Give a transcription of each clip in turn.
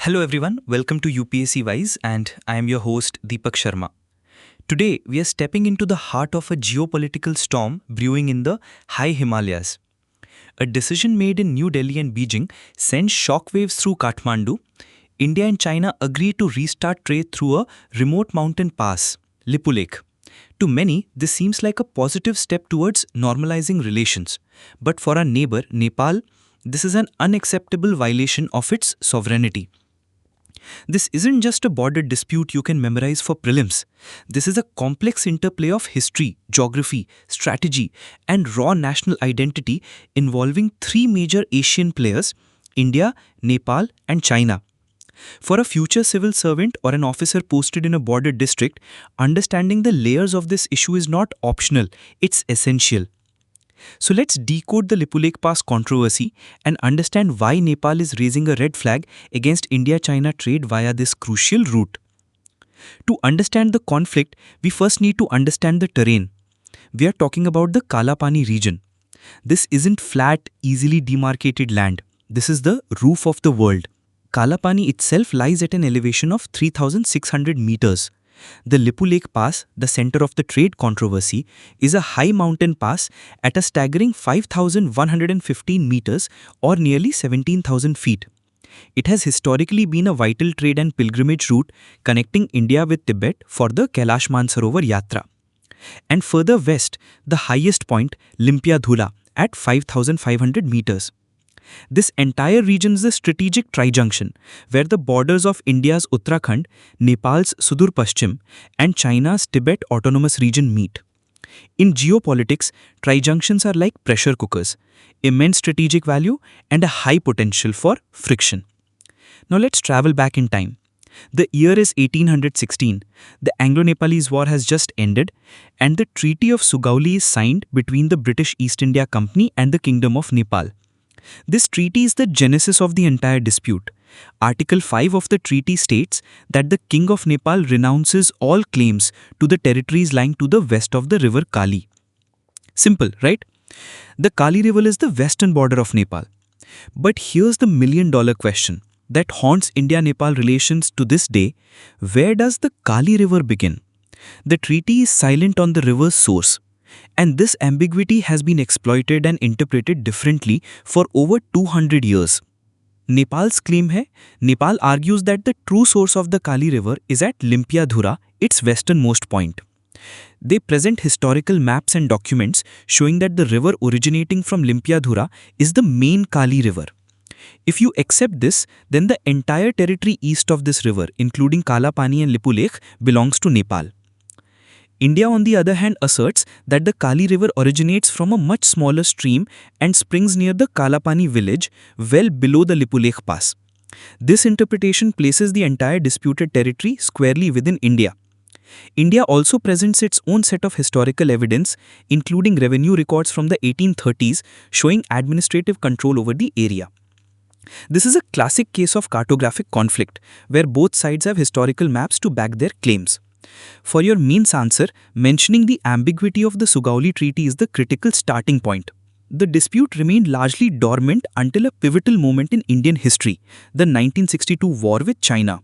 Hello everyone, welcome to UPSC Wise and I am your host Deepak Sharma. Today we are stepping into the heart of a geopolitical storm brewing in the high Himalayas. A decision made in New Delhi and Beijing sends shockwaves through Kathmandu. India and China agree to restart trade through a remote mountain pass, Lipulekh. To many, this seems like a positive step towards normalizing relations. But for our neighbor, Nepal, this is an unacceptable violation of its sovereignty. This isn't just a border dispute you can memorize for prelims. This is a complex interplay of history, geography, strategy, and raw national identity involving three major Asian players: India, Nepal, and China. For a future civil servant or an officer posted in a border district, understanding the layers of this issue is not optional, it's essential. So let's decode the Lipulekh Pass controversy and understand why Nepal is raising a red flag against India-China trade via this crucial route. To understand the conflict, we first need to understand the terrain. We are talking about the Kalapani region. This isn't flat, easily demarcated land. This is the roof of the world. Kalapani itself lies at an elevation of 3,600 meters. The Lipulekh Pass, the center of the trade controversy, is a high mountain pass at a staggering 5,115 meters or nearly 17,000 feet. It has historically been a vital trade and pilgrimage route connecting India with Tibet for the Kailash Mansarovar Yatra. And further west, the highest point, Limpiadhula, at 5,500 meters. This entire region is a strategic trijunction where the borders of India's Uttarakhand, Nepal's Sudur Paschim, and China's Tibet Autonomous Region meet. In geopolitics, trijunctions are like pressure cookers, immense strategic value and a high potential for friction. Now let's travel back in time. The year is 1816. The Anglo-Nepalese War has just ended and the Treaty of Sugauli is signed between the British East India Company and the Kingdom of Nepal. This treaty is the genesis of the entire dispute. Article 5 of the treaty states that the King of Nepal renounces all claims to the territories lying to the west of the river Kali. Simple, right? The Kali River is the western border of Nepal. But here's the million-dollar question that haunts India-Nepal relations to this day. Where does the Kali River begin? The treaty is silent on the river's source. And this ambiguity has been exploited and interpreted differently for over 200 years. Nepal's claim hai, Nepal argues that the true source of the Kali River is at Limpiadhura, its westernmost point. They present historical maps and documents showing that the river originating from Limpiadhura is the main Kali River. If you accept this, then the entire territory east of this river, including Kalapani and Lipulekh, belongs to Nepal. India, on the other hand, asserts that the Kali River originates from a much smaller stream and springs near the Kalapani village, well below the Lipulekh Pass. This interpretation places the entire disputed territory squarely within India. India also presents its own set of historical evidence, including revenue records from the 1830s showing administrative control over the area. This is a classic case of cartographic conflict, where both sides have historical maps to back their claims. For your means answer, mentioning the ambiguity of the Sugauli Treaty is the critical starting point. The dispute remained largely dormant until a pivotal moment in Indian history, the 1962 war with China.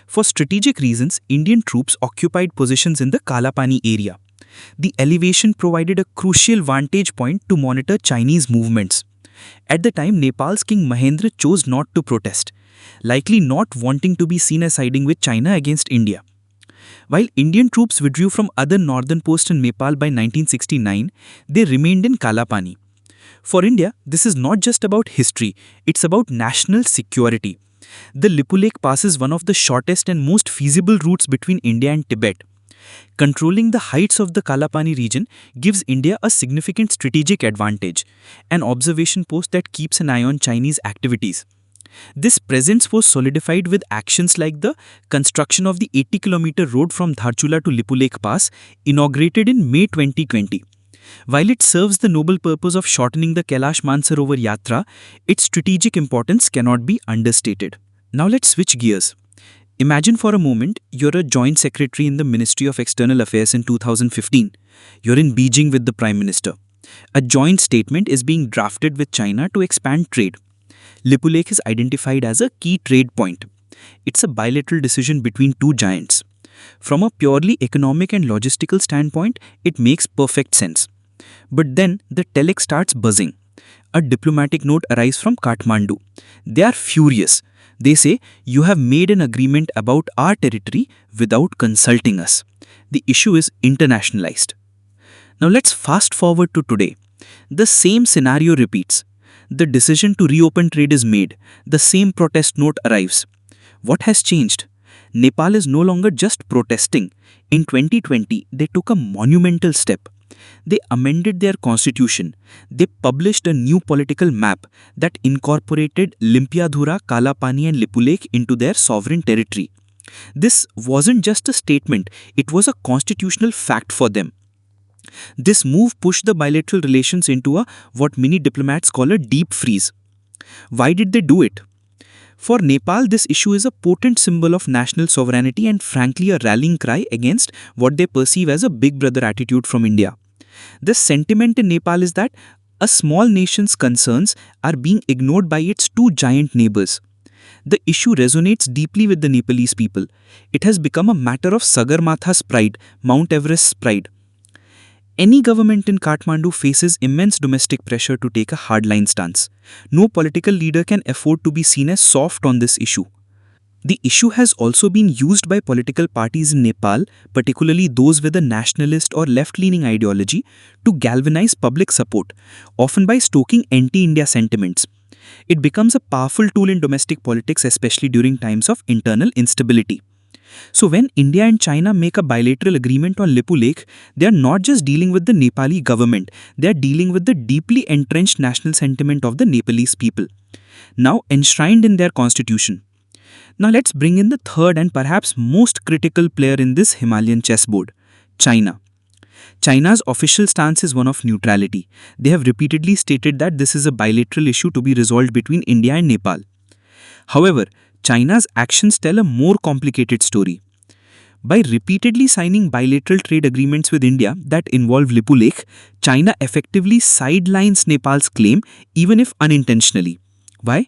For strategic reasons, Indian troops occupied positions in the Kalapani area. The elevation provided a crucial vantage point to monitor Chinese movements. At the time, Nepal's King Mahendra chose not to protest, likely not wanting to be seen as siding with China against India. While Indian troops withdrew from other northern posts in Nepal by 1969, they remained in Kalapani. For India, this is not just about history, it's about national security. The Lipulekh Pass is one of the shortest and most feasible routes between India and Tibet. Controlling the heights of the Kalapani region gives India a significant strategic advantage, an observation post that keeps an eye on Chinese activities. This presence was solidified with actions like the construction of the 80-kilometer road from Dharchula to Lipulekh Pass, inaugurated in May 2020. While it serves the noble purpose of shortening the Kailash Mansarovar Yatra, its strategic importance cannot be understated. Now let's switch gears. Imagine for a moment you're a joint secretary in the Ministry of External Affairs in 2015. You're in Beijing with the Prime Minister. A joint statement is being drafted with China to expand trade. Lipulekh is identified as a key trade point. It's a bilateral decision between two giants. From a purely economic and logistical standpoint, it makes perfect sense. But then the telex starts buzzing. A diplomatic note arrives from Kathmandu. They are furious. They say, "You have made an agreement about our territory without consulting us." The issue is internationalized. Now let's fast forward to today. The same scenario repeats. The decision to reopen trade is made. The same protest note arrives. What has changed? Nepal is no longer just protesting. In 2020, they took a monumental step. They amended their constitution. They published a new political map that incorporated Limpiadhura, Kalapani and Lipulekh into their sovereign territory. This wasn't just a statement, it was a constitutional fact for them. This move pushed the bilateral relations into a what many diplomats call a deep freeze. Why did they do it? For Nepal, this issue is a potent symbol of national sovereignty and frankly a rallying cry against what they perceive as a big brother attitude from India. The sentiment in Nepal is that a small nation's concerns are being ignored by its two giant neighbors. The issue resonates deeply with the Nepalese people. It has become a matter of Sagarmatha's pride, Mount Everest's pride. Any government in Kathmandu faces immense domestic pressure to take a hardline stance. No political leader can afford to be seen as soft on this issue. The issue has also been used by political parties in Nepal, particularly those with a nationalist or left-leaning ideology, to galvanize public support, often by stoking anti-India sentiments. It becomes a powerful tool in domestic politics, especially during times of internal instability. So when India and China make a bilateral agreement on Lipulekh, they are not just dealing with the Nepali government, they are dealing with the deeply entrenched national sentiment of the Nepalese people, now enshrined in their constitution. Now let's bring in the third and perhaps most critical player in this Himalayan chessboard, China. China's official stance is one of neutrality. They have repeatedly stated that this is a bilateral issue to be resolved between India and Nepal. However, China's actions tell a more complicated story. By repeatedly signing bilateral trade agreements with India that involve Lipulekh, China effectively sidelines Nepal's claim even if unintentionally. Why?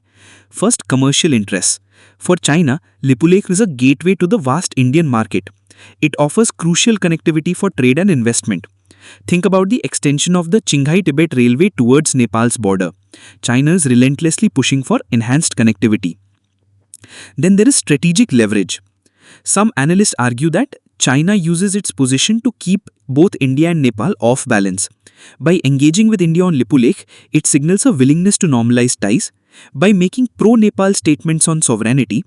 First, commercial interests. For China, Lipulekh is a gateway to the vast Indian market. It offers crucial connectivity for trade and investment. Think about the extension of the Qinghai-Tibet Railway towards Nepal's border. China is relentlessly pushing for enhanced connectivity. Then there is strategic leverage. Some analysts argue that China uses its position to keep both India and Nepal off balance. By engaging with India on Lipulekh, it signals a willingness to normalize ties. By making pro-Nepal statements on sovereignty,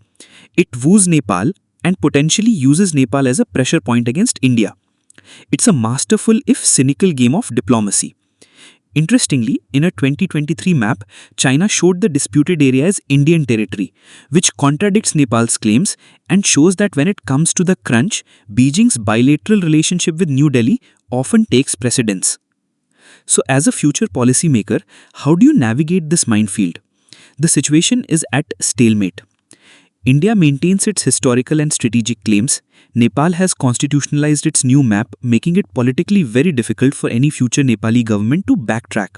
it woos Nepal and potentially uses Nepal as a pressure point against India. It's a masterful if cynical game of diplomacy. Interestingly, in a 2023 map, China showed the disputed area as Indian territory, which contradicts Nepal's claims and shows that when it comes to the crunch, Beijing's bilateral relationship with New Delhi often takes precedence. So as a future policymaker, how do you navigate this minefield? The situation is at stalemate. India maintains its historical and strategic claims. Nepal has constitutionalized its new map, making it politically very difficult for any future Nepali government to backtrack.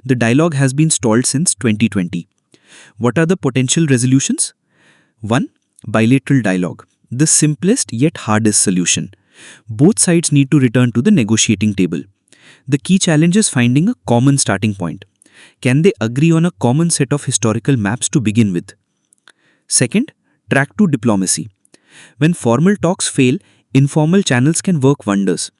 The dialogue has been stalled since 2020. What are the potential resolutions? 1. Bilateral dialogue. The simplest yet hardest solution. Both sides need to return to the negotiating table. The key challenge is finding a common starting point. Can they agree on a common set of historical maps to begin with? Second, track to diplomacy. When formal talks fail, informal channels can work wonders.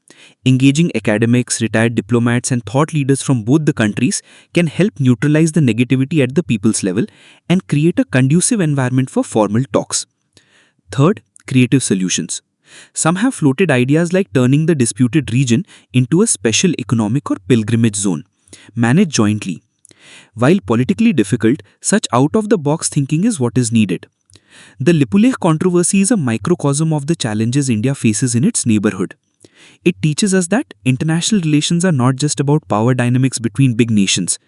Engaging academics, retired diplomats and thought leaders from both the countries can help neutralize the negativity at the people's level and create a conducive environment for formal talks. Third, creative solutions. Some have floated ideas like turning the disputed region into a special economic or pilgrimage zone, managed jointly. While politically difficult, such out-of-the-box thinking is what is needed. The Lipulekh controversy is a microcosm of the challenges India faces in its neighborhood. It teaches us that international relations are not just about power dynamics between big nations.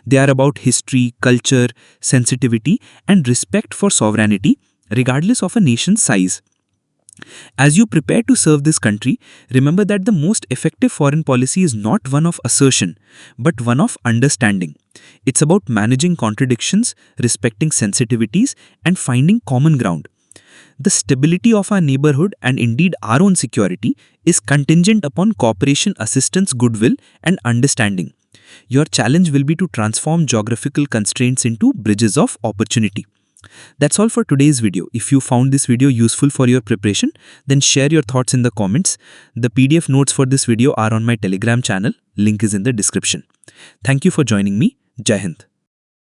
They are about history, culture, sensitivity, and respect for sovereignty, regardless of a nation's size. As you prepare to serve this country, remember that the most effective foreign policy is not one of assertion, but one of understanding. It's about managing contradictions, respecting sensitivities, and finding common ground. The stability of our neighborhood and indeed our own security is contingent upon cooperation, assistance, goodwill, and understanding. Your challenge will be to transform geographical constraints into bridges of opportunity. That's all for today's video. If you found this video useful for your preparation, then share your thoughts in the comments. The PDF notes for this video are on my Telegram channel. Link is in the description. Thank you for joining me. Jai Hind.